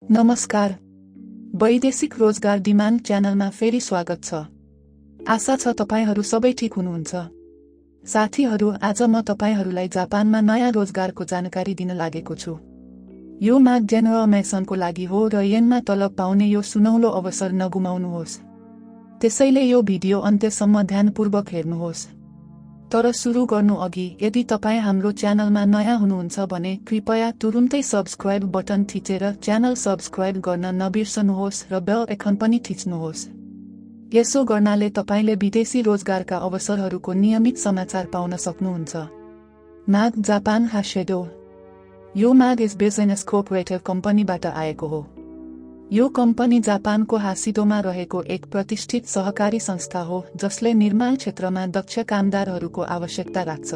नमस्कार। वैदेशिक रोजगार डिमान्ड च्यानलमा फेरि स्वागत छ। आशा छ तपाईहरू सबै ठीक हुनुहुन्छ। साथीहरू, आज म तपाईहरूलाई जापानमा नयाँ रोजगारको जानकारी दिन लागेको छु। यो माग जेनरल मेसनको लागि हो र येनमा तलब पाउने यो सुनौलो अवसर नगुमाउनुहोस्। त्यसैले यो भिडियो अन्त्यसम्म ध्यानपूर्वक हेर्नुहोस्। तर सुरु गर्नु अघि यदि तपाईँ हाम्रो च्यानलमा नयाँ हुनुहुन्छ भने कृपया तुरुन्तै सब्स्क्राइब बटन थिचेर च्यानल सब्स्क्राइब गर्न नबिर्सनुहोस् र बेल आइकन पनि थिच्नुहोस्। यसो गर्नाले तपाईले विदेशी रोजगारका अवसरहरूको नियमित समाचार पाउन सक्नुहुन्छ। माग जापान हासेडो। यो माग इज बिजनेस कोअपरेटिभ कम्पनीबाट आएको हो। यो कम्पनी जापानको हासिडोमा रहेको एक प्रतिष्ठित सहकारी संस्था हो जसले निर्माण क्षेत्रमा दक्ष कामदारहरूको आवश्यकता राख्छ।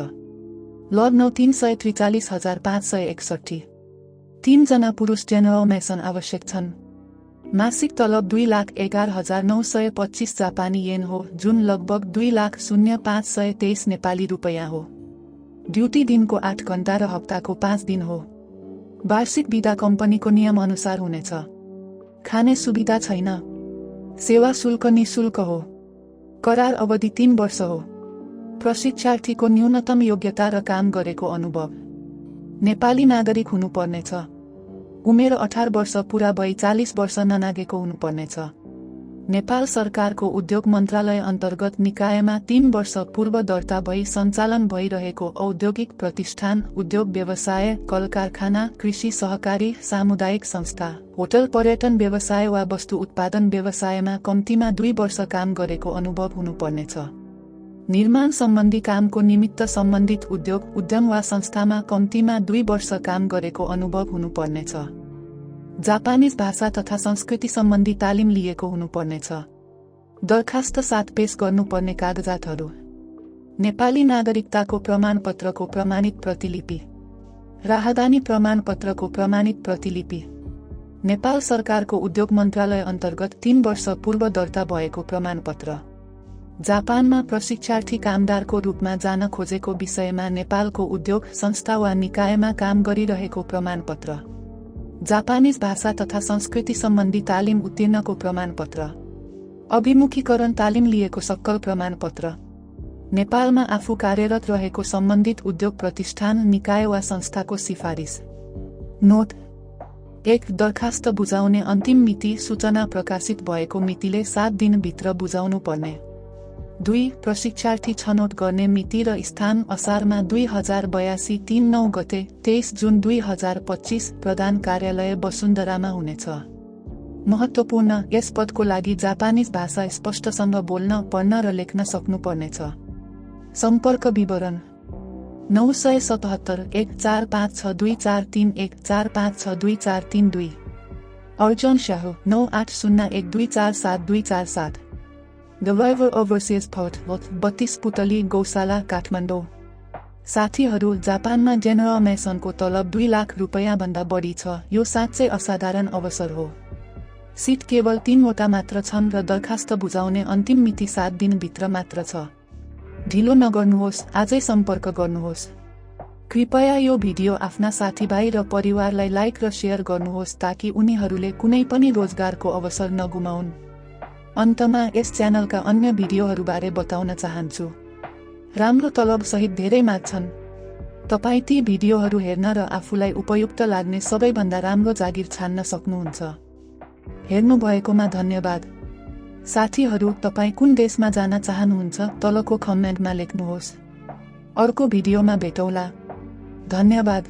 लग्न 343,561। 3 जना पुरुष जेनरल मेसन आवश्यक छन्। मासिक तलब 2,11,925 जापानी येन हो, जुन लगभग 2,05,23 नेपाली रुपैयाँ हो। ड्युटी दिनको 8 घण्टा र हप्ताको 5 दिन हो। वार्षिक बिदा कम्पनीको नियम अनुसार हुनेछ। खाने सुविधा छैन। सेवा शुल्क निःशुल्क हो। करार अवधि 3 वर्ष हो। प्रशिक्षार्थीको न्यूनतम योग्यता र काम गरेको अनुभव। नेपाली नागरिक हुनुपर्नेछ। उमेर 18 वर्ष पूरा भई 40 वर्ष ननागेको हुनुपर्नेछ। नेपाल सरकारको उद्योग मन्त्रालय अन्तर्गत निकायमा 3 वर्ष पूर्व दर्ता भई सञ्चालन भइरहेको औद्योगिक प्रतिष्ठान, उद्योग व्यवसाय, कल कारखाना, कृषि सहकारी, सामुदायिक संस्था, होटल, पर्यटन व्यवसाय वा वस्तु उत्पादन व्यवसायमा कम्तीमा 2 वर्ष काम गरेको अनुभव हुनुपर्नेछ। निर्माण सम्बन्धी कामको निमित्त सम्बन्धित उद्योग, उद्यम वा संस्थामा कम्तीमा 2 वर्ष काम गरेको अनुभव हुनुपर्नेछ। जापानिज भाषा तथा संस्कृति सम्बन्धी तालिम लिएको हुनुपर्नेछ। दरखास्त साथ पेश गर्नुपर्ने कागजातहरू: नेपाली नागरिकताको प्रमाणपत्रको प्रमाणित प्रतिलिपि, राहदानी प्रमाणपत्रको प्रमाणित प्रतिलिपि, नेपाल सरकारको उद्योग मन्त्रालय अन्तर्गत 3 वर्ष पूर्व दर्ता भएको प्रमाणपत्र, जापानमा प्रशिक्षार्थी कामदारको रूपमा जान खोजेको विषयमा नेपालको उद्योग संस्था वा निकायमा काम गरिरहेको प्रमाणपत्र, जापानिज भाषा तथा संस्कृति सम्बन्धी तालिम उत्तीर्णको प्रमाणपत्र, अभिमुखीकरण तालिम लिएको सक्कल प्रमाणपत्र, नेपालमा आफू कार्यरत रहेको सम्बन्धित उद्योग प्रतिष्ठान, निकाय वा संस्थाको सिफारिस। नोट: 1. दरखास्त बुझाउने अन्तिम मिति सूचना प्रकाशित भएको मितिले 7 दिनभित्र बुझाउनु पर्ने। 2. प्रशिक्षार्थी छनौट गर्ने मिति र स्थान असारमा 2082 3/9 गते 23 जुन 2025 प्रधान कार्यालय वसुन्धरामा हुनेछ। महत्त्वपूर्ण: यस पदको लागि जापानिज भाषा स्पष्टसँग बोल्न, पढ्न र लेख्न सक्नुपर्नेछ। सम्पर्क विवरण: 977 1456243 1456242। Arjun Shahu 9801247247। The river overseas port 32 Putali गौशाला, काठमाडौँ। साथीहरू, जापानमा जेनरल मेसनको तलब 2 लाख रुपैयाँभन्दा बढी छ। यो साँच्चै असाधारण अवसर हो। सिट केवल 3 वटा मात्र छन् र दरखास्त बुझाउने अन्तिम मिति 7 दिनभित्र मात्र छ। ढिलो नगर्नुहोस्, आजै सम्पर्क गर्नुहोस्। कृपया यो भिडियो आफ्ना साथीभाइ र परिवारलाई लाइक र सेयर गर्नुहोस् ताकि उनीहरूले कुनै पनि रोजगारको अवसर नगुमाउन्। अन्तमा यस च्यानलका अन्य भिडियोहरूबारे बताउन चाहन्छु। राम्रो तलब सहित धेरै माग्छन्। तपाईँ ती भिडियोहरू हेर्न र आफूलाई उपयुक्त लाग्ने सबैभन्दा राम्रो जागिर छान्न सक्नुहुन्छ। हेर्नु भएकोमा धन्यवाद। साथीहरू, तपाईँ कुन देशमा जान चाहनुहुन्छ तलको कमेन्टमा लेख्नुहोस्। अर्को भिडियोमा भेटौँला। धन्यवाद।